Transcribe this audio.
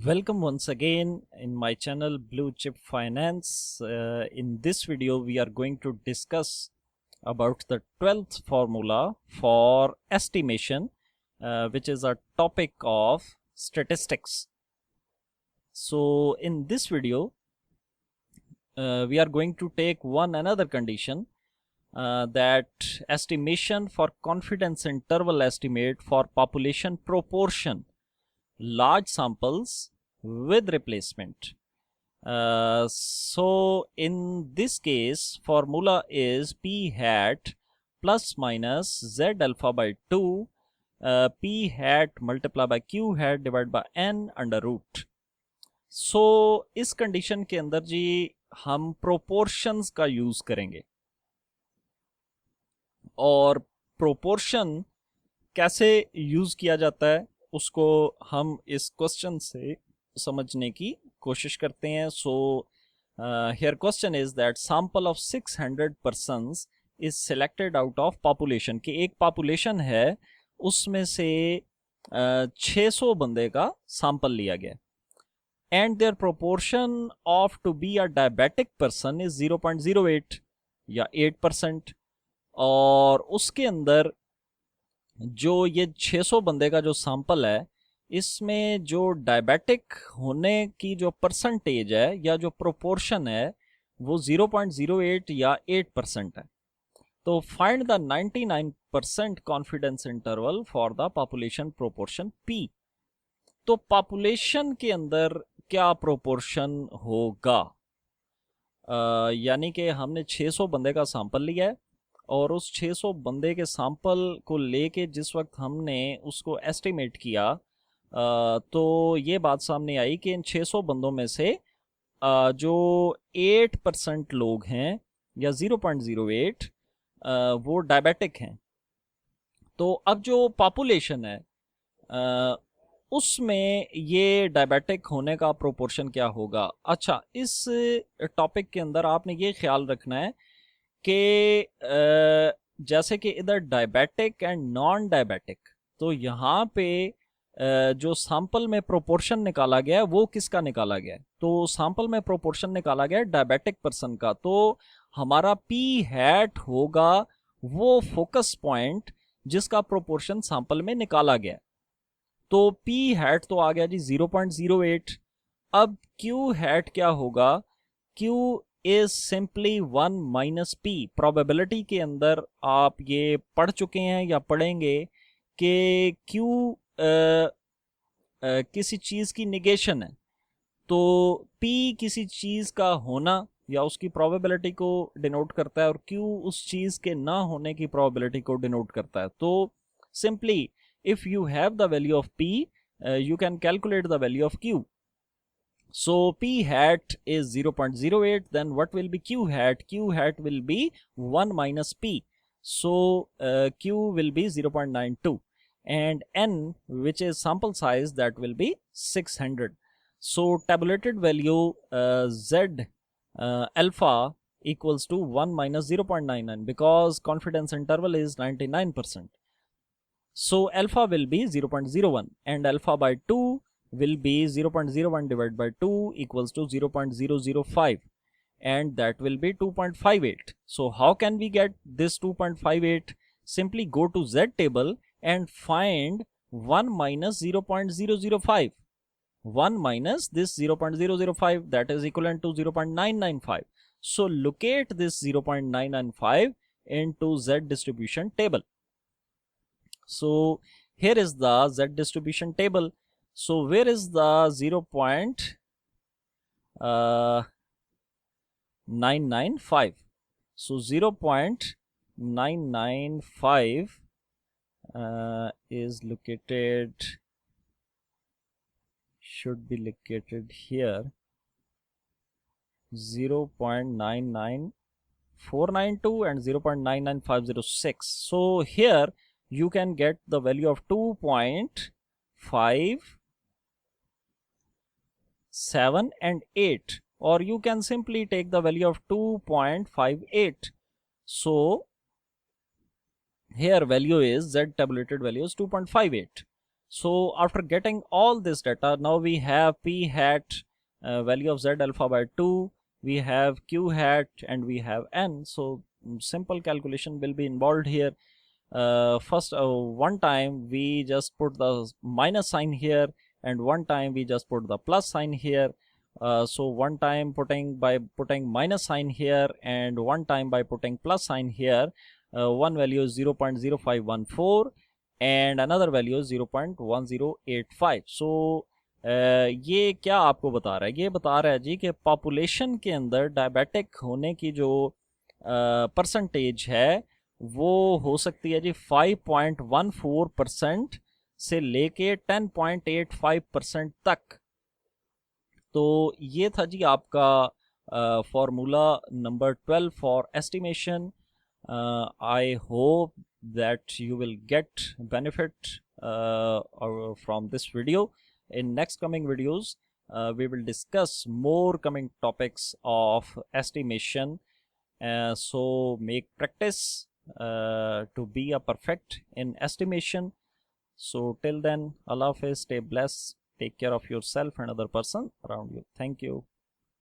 Welcome once again in my channel Blue Chip Finance. In this video we are going to discuss about the 12th formula for estimation, which is a topic of statistics. So in this video we are going to take another condition, that estimation for confidence interval estimate for population proportion, large samples with replacement. So in this case formula is p hat plus minus z alpha by 2 p hat multiplied by q hat divided by n under root. So इस condition के अंदर जी हम proportions का use करेंगे, और proportion कैसे use किया जाता है उसको हम इस क्वेश्चन से समझने की कोशिश करते हैं. So here question is that sample of 600 persons is selected out of population, कि एक पॉपुलेशन है उसमें से 600 बंदे का सैंपल लिया गया, and their proportion of to be a diabetic person is 0.08 या 8%. और उसके अंदर जो ये 600 बंदे का जो सैंपल है, इसमें जो डायबिटिक होने की जो परसेंटेज है या जो प्रोपोर्शन है वो 0.08 या 8% है. तो find the 99% confidence interval for the population proportion P. तो पॉपुलेशन के अंदर क्या प्रोपोर्शन होगा, यानी कि हमने 600 बंदे का सैंपल लिया है और उस 600 बंदे के सैंपल को लेके जिस वक्त हमने उसको एस्टिमेट किया, तो ये बात सामने आई कि इन 600 बंदों में से जो 8% लोग हैं या 0.08 वो डायबिटिक हैं. तो अब जो पॉपुलेशन है उसमें ये डायबिटिक होने का प्रोपोर्शन क्या होगा. अच्छा, इस टॉपिक के अंदर आपने ये ख्याल रखना है कि जैसे कि इधर डायबिटिक एंड नॉन डायबिटिक, तो यहाँ पे जो सैंपल में प्रोपोर्शन निकाला गया है वो किसका निकाला गया है. तो सैंपल में प्रोपोर्शन निकाला गया है डायबिटिक पर्सन का, तो हमारा पी हैट होगा वो फोकस पॉइंट जिसका प्रोपोर्शन सैंपल में निकाला गया है. तो पी हैट तो आ गया जी 0.08. अब क्यू हैट क्या होगा, Q is simply 1 minus P. Probability के अंदर आप ये पढ़ चुके हैं या पढ़ेंगे कि क्यू किसी चीज की निगेशन है, तो पी किसी चीज का होना या उसकी प्रोबेबिलिटी को डिनोट करता है और क्यू उस चीज के ना होने की प्रोबेबिलिटी को डिनोट करता है. तो simply if you have the value of p, you can calculate the value of q. So p hat is 0.08, then what will be q hat? Q hat will be 1 minus p. So q will be 0.92, and n, which is sample size, that will be 600. So tabulated value z alpha equals to 1 minus 0.99, because confidence interval is 99%. So alpha will be 0.01 and alpha by 2 will be 0.01 divided by 2 equals to 0.005, and that will be 2.58. So how can we get this 2.58? Simply go to Z table and find 1 minus 0.005. 1 minus this 0.005, that is equivalent to 0.995. So locate this 0.995 into Z distribution table. So here is the Z distribution table. So where is the 0.995? So 0.995 is located, should be located here, 0.99492 and 0.99506. So here you can get the value of 2.57 and 8, or you can simply take the value of 2.58. So here value is Z tabulated value is 2.58. So after getting all this data, now we have p hat value of z alpha by 2, we have q hat, and we have n. So simple calculation will be involved here. First, one time we just put the minus sign here, and one time we just put the plus sign here. So one time by putting minus sign here, and one time by putting plus sign here. One value is 0.0514 and another value is 0.1085. So ये क्या आपको बता रहा है? ये बता रहा है जी कि पॉपुलेशन के अंदर डायबिटिक होने की जो परसेंटेज है वो हो सकती है जी 5.14% से लेके 10.85% तक। तो ये था जी आपका formula number 12 for estimation. I hope that you will get benefit from this video. In next coming videos, we will discuss more coming topics of estimation. So make practice to be a perfect in estimation. So till then, Allah Hafiz, stay blessed, take care of yourself and other person around you. Thank you.